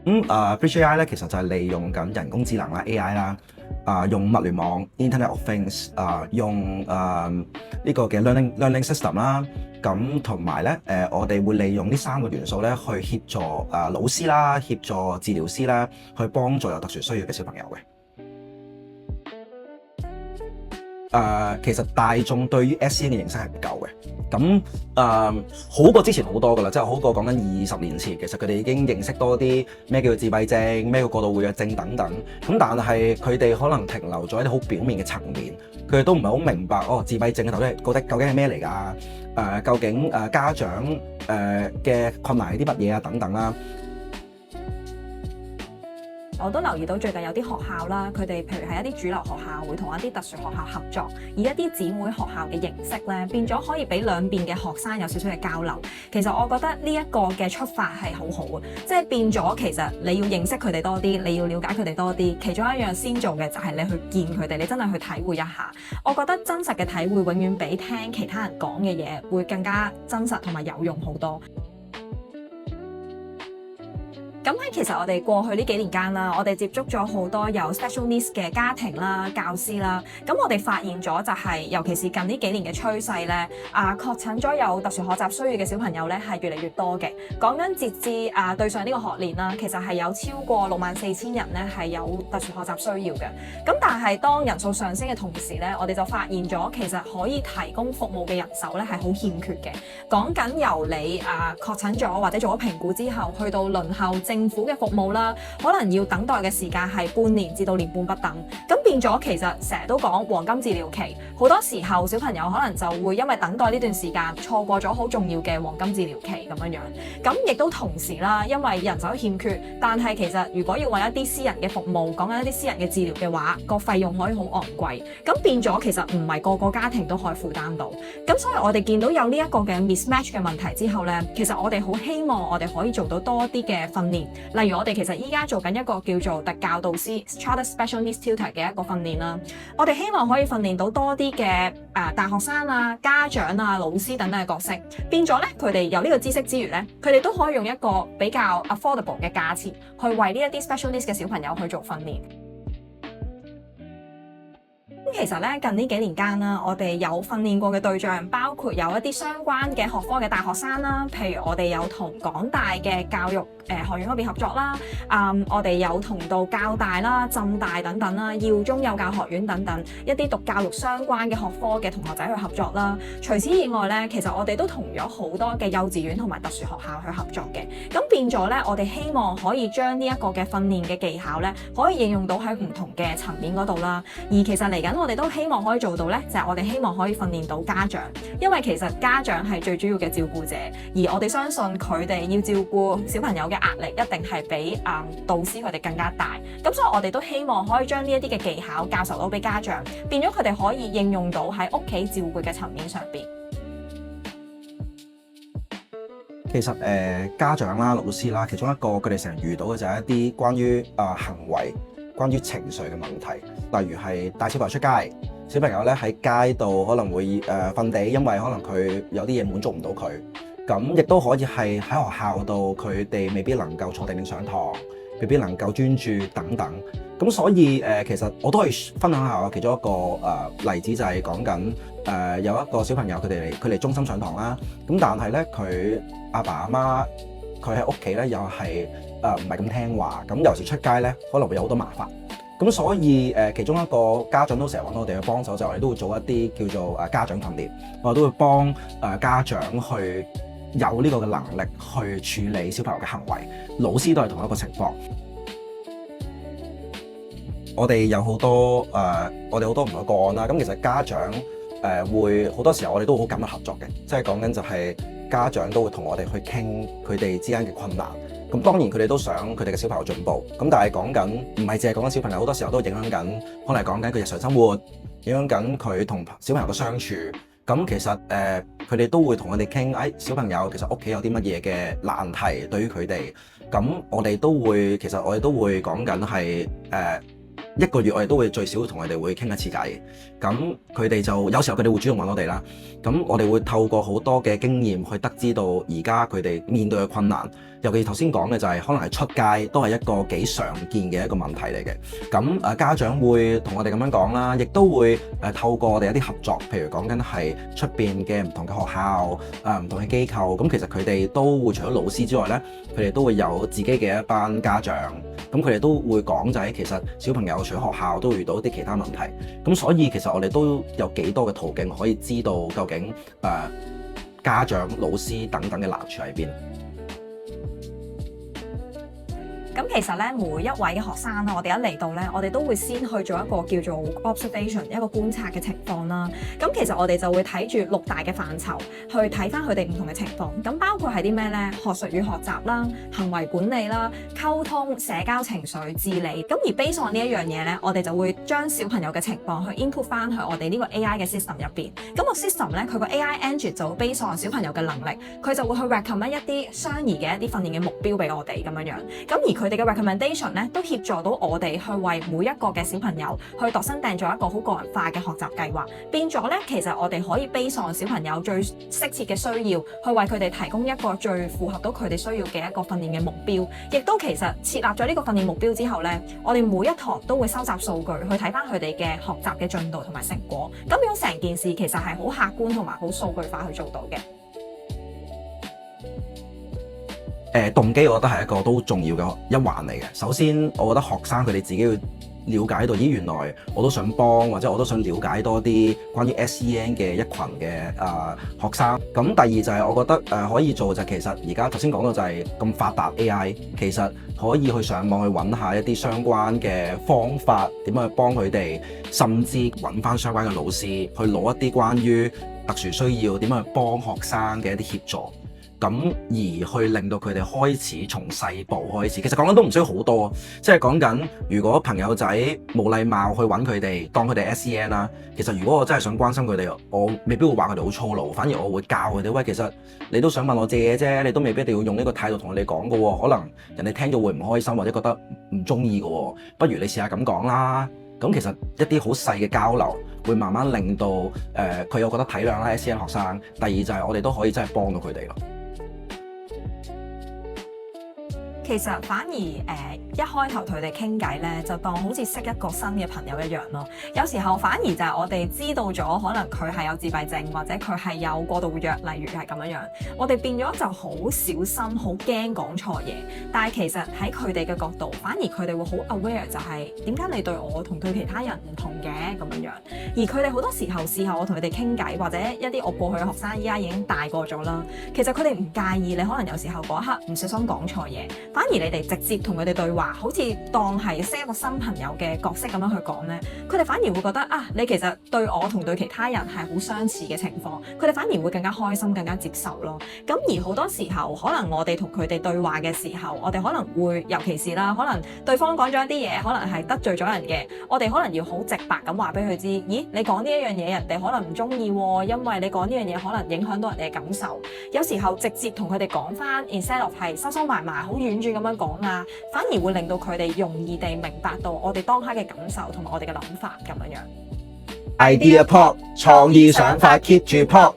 Bridge AI 咧，其實就係利用緊人工智能啦 AI 啦，用物聯網 Internet of Things，用呢個嘅 learning system 啦，咁同埋咧我哋會利用呢三個元素咧去協助老師啦、協助治療師啦，去幫助有特殊需要嘅小朋友嘅。其實大眾對於 SEN 嘅認識係唔夠嘅，咁好過之前好多㗎啦，即係好過講緊20年前，其實佢哋已經認識多啲咩叫自閉症、咩叫過度活躍症等等，咁但係佢哋可能停留咗一啲好表面嘅層面，佢哋都唔係好明白自閉症究竟係咩嚟㗎？究竟家長嘅困難係啲乜嘢啊等等啦。我都留意到最近有啲學校啦，佢哋譬如係一啲主流學校會同一啲特殊學校合作，以一啲姊妹學校嘅形式咧，變咗可以俾兩邊嘅學生有少少嘅交流。其實我覺得呢一個嘅出發係好好嘅，即係變咗其實你要認識佢哋多啲，你要了解佢哋多啲。其中一樣先做嘅就係你去見佢哋，你真係去體會一下。我覺得真實嘅體會永遠比聽其他人講嘅嘢會更加真實同埋有用好多。咁喺其實我哋過去呢幾年間啦，我哋接觸咗好多有 special needs 嘅家庭啦、教師啦。咁我哋發現咗就係，尤其是近呢幾年嘅趨勢咧，確診咗有特殊學習需要嘅小朋友咧係越嚟越多嘅。講緊截至對上呢個學年啦，其實係有超過64,000人咧係有特殊學習需要嘅。咁但係當人數上升嘅同時咧，我哋就發現咗其實可以提供服務嘅人手咧係好欠缺嘅。講緊由你確診咗或者做咗評估之後，去到輪候政府嘅服務啦，可能要等待嘅時間係半年至到年半不等，咁變咗其實成日都講黃金治療期，好多時候小朋友可能就會因為等待呢段時間錯過咗好重要嘅黃金治療期咁樣樣，咁亦都同時啦，因為人手欠缺，但係其實如果要揾一啲私人嘅服務，講緊一啲私人嘅治療嘅話，個費用可以好昂貴，咁變咗其實唔係個個家庭都可以負擔到，咁所以我哋見到有呢一個嘅 mismatch 嘅問題之後呢，其實我哋好希望我哋可以做到多啲嘅訓練。例如我哋其實依家做緊一個叫做特教導師 Child Special Needs Tutor 嘅一個訓練啦，我哋希望可以訓練到多啲嘅大學生啊、家長啊、老師等等嘅角色，變咗咧佢哋有呢個知識之餘咧，佢哋都可以用一個比較 affordable 嘅價錢去為呢一啲 special needs 嘅小朋友去做訓練。其實咧近呢幾年間啦，我哋有訓練過嘅對象，包括有一啲相關嘅學科嘅大學生啦，譬如我哋有同港大嘅教育學院嗰邊合作啦，我哋有同到教大啦、浸大等等啦、耀中幼教學院等等一啲讀教育相關嘅學科嘅同學仔去合作啦。除此以外咧，其實我哋都同咗好多嘅幼稚園同埋特殊學校去合作嘅。咁變咗咧，我哋希望可以將呢一個嘅訓練嘅技巧咧，可以應用到喺唔同嘅層面嗰度啦。而其實嚟緊我哋都希望可以做到咧，就係我哋希望可以訓練到家長，因為其實家長係最主要嘅照顧者，而我哋相信佢哋要照顧小朋友嘅壓力一定係比導師佢哋更加大。咁所以我哋都希望可以將呢一啲嘅技巧教授到俾家長，變咗佢哋可以應用到喺屋企照顧嘅層面上邊。其實家長啦、老師啦，其中一個佢哋成日遇到嘅就係一啲關於行為、關於情緒嘅問題，例如係帶小朋友出街，小朋友咧喺街度可能會瞓地，因為可能佢有啲嘢滿足唔到佢。咁亦都可以係喺學校度，佢哋未必能夠坐定定上堂，未必能夠專注等等。咁所以其實我都可以分享下其中一個例子，就係講緊有一個小朋友佢嚟中心上堂啦。咁但係咧佢阿爸阿媽佢喺屋企咧又係唔係咁聽話，咁有時出街咧可能會有好多麻煩。咁所以其中一個家長都成日揾我哋去幫手，就我哋都會做一啲叫做家長訓練，我哋都會幫家長去有呢個嘅能力去處理小朋友嘅行為，老師都係同一個情況。我哋有好多我哋好多唔同嘅個案啦。咁其實家長會好多時候我哋都好緊密合作嘅，即係講緊就係家長都會同我哋去傾佢哋之間嘅困難。咁當然佢哋都想佢哋嘅小朋友進步，咁但係講緊唔係淨係講緊小朋友，好多時候都影響緊，可能係講緊佢日常生活，影響緊佢同小朋友嘅相處。咁其實佢哋都會同我哋傾，小朋友其實屋企有啲乜嘢嘅難題對於佢哋，咁我哋都會講緊係一個月我哋都會最少同佢哋會傾一次偈。咁佢哋就有時候佢哋會主動揾我哋啦。咁我哋會透過好多嘅經驗去得知到而家佢哋面對嘅困難。尤其頭先講嘅就係可能係出街都係一個幾常見嘅一個問題嚟嘅。咁家長會同我哋咁樣講啦，亦都會透過我哋一啲合作，譬如講緊係出邊嘅唔同嘅學校唔同嘅機構。咁其實佢哋都會除咗老師之外呢，佢哋都會有自己嘅一班家長。咁佢哋都會講就係其實小朋友除咗學校都會遇到一啲其他問題。咁所以其實我哋都有幾多嘅途徑可以知道究竟家長、老師等等嘅難處喺邊。咁其實咧，每一位嘅學生啦，我哋一嚟到咧，我哋都會先去做一個叫做 observation， 一個觀察嘅情況啦。咁其實我哋就會睇住6大嘅範疇去睇翻佢哋唔同嘅情況。咁包括係啲咩咧？學術與學習啦、行為管理啦、溝通、社交情緒、自理。咁而 based on呢一樣嘢咧，我哋就會將小朋友嘅情況去 input 翻去我哋呢個 AI 嘅 system 入邊。咁個 system 咧，佢個 AI engine 就會 based on 小朋友嘅能力，佢就會去 recommend 一啲相宜嘅一啲訓練嘅目標俾我哋咁樣樣。咁而佢哋嘅 recommendation 咧，都協助到我哋去為每一個嘅小朋友去度身訂做一個好個人化嘅學習計劃，變咗咧，其實我哋可以 base on 小朋友最適切嘅需要，去為佢哋提供一個最符合到佢哋需要嘅一個訓練嘅目標。亦都其實設立咗呢個訓練目標之後咧，我哋每一堂都會收集數據去睇翻佢哋嘅學習嘅進度同埋成果。咁樣成件事其實係好客觀同埋好數據化去做到嘅。動機我覺得係一個都重要嘅一環嚟嘅。首先，我覺得學生佢哋自己要了解到，咦，原來我都想幫，或者我都想了解多啲關於 SEN 嘅一群嘅學生。咁第二就係我覺得可以做就其實而家頭先講到就係咁發達 AI，其實可以去上網去揾下一啲相關嘅方法，點樣去幫佢哋，甚至揾翻相關嘅老師去攞一啲關於特殊需要點樣去幫學生嘅一啲協助。咁而去令到佢哋開始從細步開始，其實講緊都唔需要好多，即係講緊如果朋友仔冇禮貌去揾佢哋，當佢哋 SEN 啦。其實如果我真係想關心佢哋，我未必會話佢哋好粗魯，反而我會教佢哋，喂，其實你都想問我借嘢啫，你都未必一定要用呢個態度同我哋講㗎喎，可能人哋聽到會唔開心或者覺得唔中意㗎喎，不如你試下咁講啦。咁其實一啲好細嘅交流會慢慢令到佢又覺得體諒啦 SEN 學生。第二就係我哋都可以真係幫到佢哋咯。其實反而一開頭同佢哋傾偈咧，就當好似識一個新嘅朋友一樣咯。有時候反而就係我哋知道咗，可能佢係有自閉症，或者佢係有過度活躍，例如係咁樣樣，我哋變咗就好小心，好驚講錯嘢。但係其實喺佢哋嘅角度，反而佢哋會好 aware，就係點解你對我同對其他人唔同嘅咁樣樣。而佢哋好多時候事後我同佢哋傾偈，或者一啲我過去嘅學生依家已經大個咗啦，其實佢哋唔介意你可能有時候嗰一刻唔小心講錯嘢。反而你哋直接同佢哋對話，好似當係識一個新朋友嘅角色咁樣去講咧，佢哋反而會覺得啊，你其實對我同對其他人係好相似嘅情況，佢哋反而會更加開心、更加接受咯。咁而好多時候，可能我哋同佢哋對話嘅時候，我哋可能會，尤其是啦，可能對方講咗一啲嘢，可能係得罪咗人嘅，我哋可能要好直白咁話俾佢知，咦，你講呢一樣嘢，人哋可能唔中意喎，因為你講呢樣嘢可能影響到人哋嘅感受。有時候直接同佢哋講翻 instead of 係收收埋埋、好婉轉咁樣講啊，反而會令到佢哋容易地明白到我哋當刻嘅感受同埋我哋嘅諗法咁樣樣。Idea Pop 創意想法 keep 住 pop。